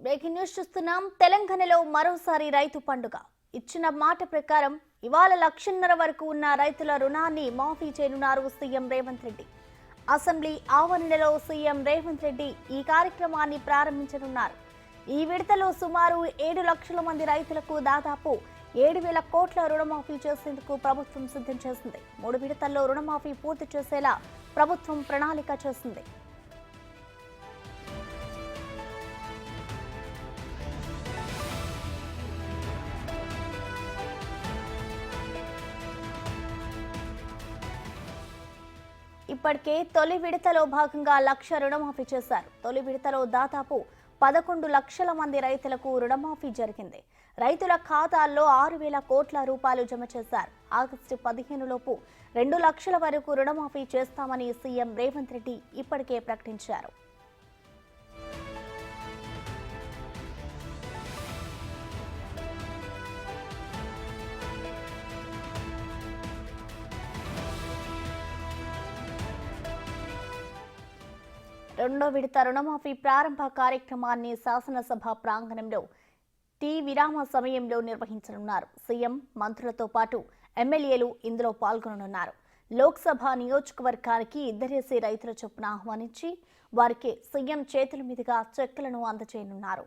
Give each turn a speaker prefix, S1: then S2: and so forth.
S1: Breaking news చూస్తున్నాం. తెలంగాణలో మరోసారి రైతు పండుగ. ఇచ్చిన మాట ప్రకారం ఇవాళ 1,50,000 వరకు ఉన్న రైతుల రుణాన్ని మాఫీ చేయనున్నారు సీఎం రేవంత్ రెడ్డి. అసెంబ్లీ ఆవరణలో సీఎం రేవంత్ రెడ్డి ఈ కార్యక్రమాన్ని ప్రారంభించనున్నారు. ఈ విడతలో సుమారు 7 లక్షల మంది రైతులకు దాదాపు 7,000 కోట్ల రుణమాఫీ చేసేందుకు ప్రభుత్వం సిద్ధం చేసింది. 3 విడతల్లో రుణమాఫీ పూర్తి చేసేలా ప్రభుత్వం ప్రణాళిక చేసింది. ఇప్పటికే తొలి విడతలో భాగంగా 1,00,000 రుణమాఫీ చేశారు. తొలి విడతలో దాదాపు 11 లక్షల మంది రైతులకు రుణమాఫీ జరిగింది. రైతుల ఖాతాల్లో 6,000 కోట్ల రూపాయలు జమ చేశారు. ఆగస్టు 15 లోపు 2 లక్షల వరకు రుణమాఫీ చేస్తామని సీఎం రేవంత్ రెడ్డి ఇప్పటికే ప్రకటించారు. రెండో విడత రుణమాఫీ ప్రారంభ కార్యక్రమాన్ని శాసనసభ ప్రాంగణంలో టీ విరామ సమయంలో నిర్వహించనున్నారు. సీఎం, మంత్రులతో పాటు ఎమ్మెల్యేలు ఇందులో పాల్గొననున్నారు. లోక్సభ నియోజకవర్గానికి 2 రైతుల చొప్పున ఆహ్వానించి వారికి సీఎం చేతుల మీదుగా చెక్కులను అందజేయనున్నారు.